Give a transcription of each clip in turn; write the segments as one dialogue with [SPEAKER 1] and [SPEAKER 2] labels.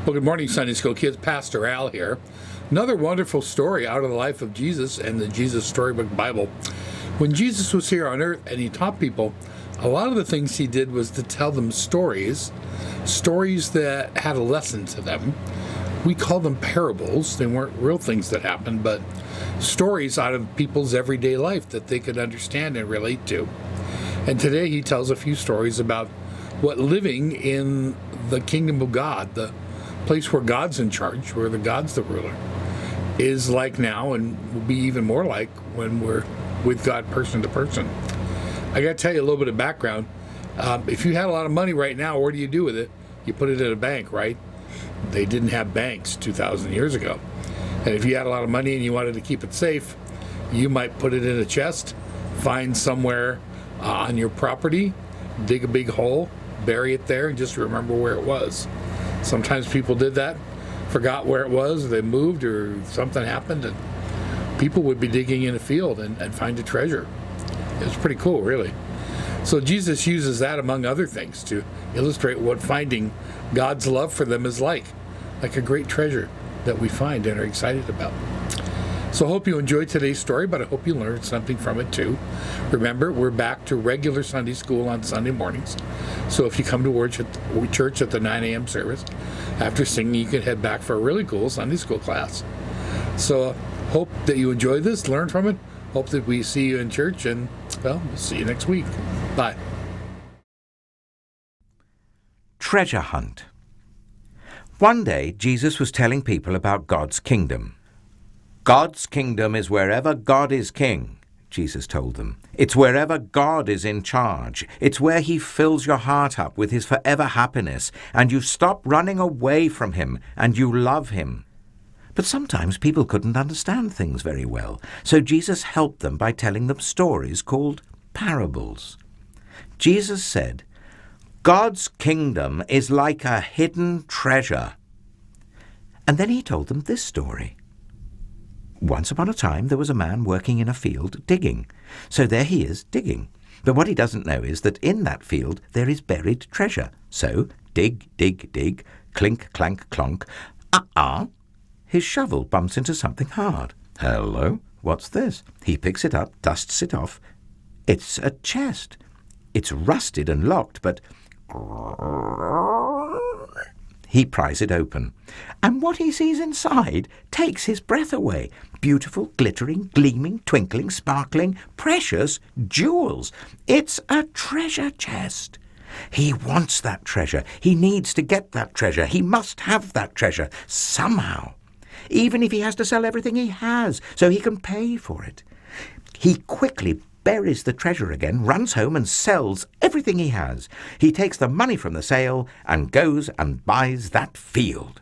[SPEAKER 1] Well, good morning, Sunday School kids. Pastor Al here. Another wonderful story out of the life of Jesus and the Jesus Storybook Bible. When Jesus was here on earth and he taught people, a lot of the things he did was to tell them stories that had a lesson to them. We call them parables. They weren't real things that happened, but stories out of people's everyday life that they could understand and relate to. And today he tells a few stories about what living in the kingdom of God, the place where God's in charge, where God's the ruler, is like now and will be even more like when we're with God person to person. I got to tell you a little bit of background. If you had a lot of money right now, what do you do with it? You put it in a bank, right? They didn't have banks 2,000 years ago. And if you had a lot of money and you wanted to keep it safe, you might put it in a chest, find somewhere on your property, dig a big hole, bury it there, and just remember where it was. Sometimes people did that, forgot where it was, they moved or something happened, and people would be digging in a field and find a treasure. It was pretty cool, really. So Jesus uses that, among other things, to illustrate what finding God's love for them is like a great treasure that we find and are excited about. So I hope you enjoyed today's story, but I hope you learned something from it too. Remember, we're back to regular Sunday school on Sunday mornings. So if you come to church at the 9 a.m. service, after singing, you can head back for a really cool Sunday school class. So hope that you enjoy this, learn from it. Hope that we see you in church, and, well, we'll see you next week. Bye.
[SPEAKER 2] Treasure hunt. One day, Jesus was telling people about God's kingdom. God's kingdom is wherever God is king, Jesus told them. It's wherever God is in charge. It's where he fills your heart up with his forever happiness, and you stop running away from him, and you love him. But sometimes people couldn't understand things very well, so Jesus helped them by telling them stories called parables. Jesus said, God's kingdom is like a hidden treasure. And then he told them this story. Once upon a time, there was a man working in a field digging. So there he is, digging. But what he doesn't know is that in that field there is buried treasure. So dig, dig, dig, clink, clank, clonk. His shovel bumps into something hard. Hello, what's this? He picks it up, dusts it off. It's a chest. It's rusted and locked, but he pries it open. And what he sees inside takes his breath away. Beautiful, glittering, gleaming, twinkling, sparkling, precious jewels. It's a treasure chest. He wants that treasure. He needs to get that treasure. He must have that treasure somehow, even if he has to sell everything he has so he can pay for it. He quickly buries the treasure again, runs home and sells everything he has. He takes the money from the sale and goes and buys that field.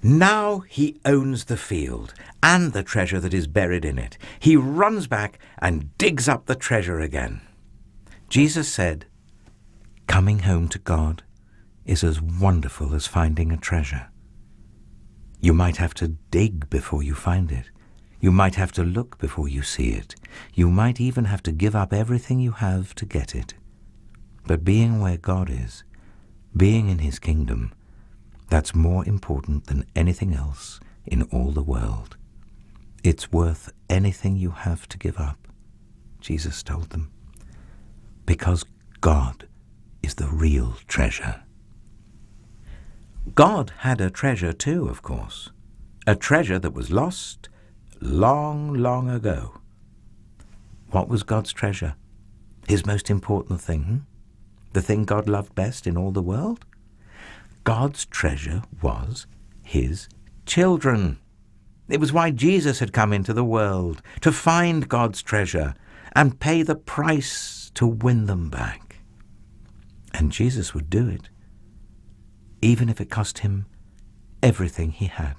[SPEAKER 2] Now he owns the field and the treasure that is buried in it. He runs back and digs up the treasure again. Jesus said, coming home to God is as wonderful as finding a treasure. You might have to dig before you find it. You might have to look before you see it. You might even have to give up everything you have to get it. But being where God is, being in his kingdom, that's more important than anything else in all the world. It's worth anything you have to give up, Jesus told them, because God is the real treasure. God had a treasure too, of course, a treasure that was lost long, long ago. What was God's treasure? His most important thing? The thing God loved best in all the world? God's treasure was his children. It was why Jesus had come into the world, to find God's treasure and pay the price to win them back. And Jesus would do it, even if it cost him everything he had.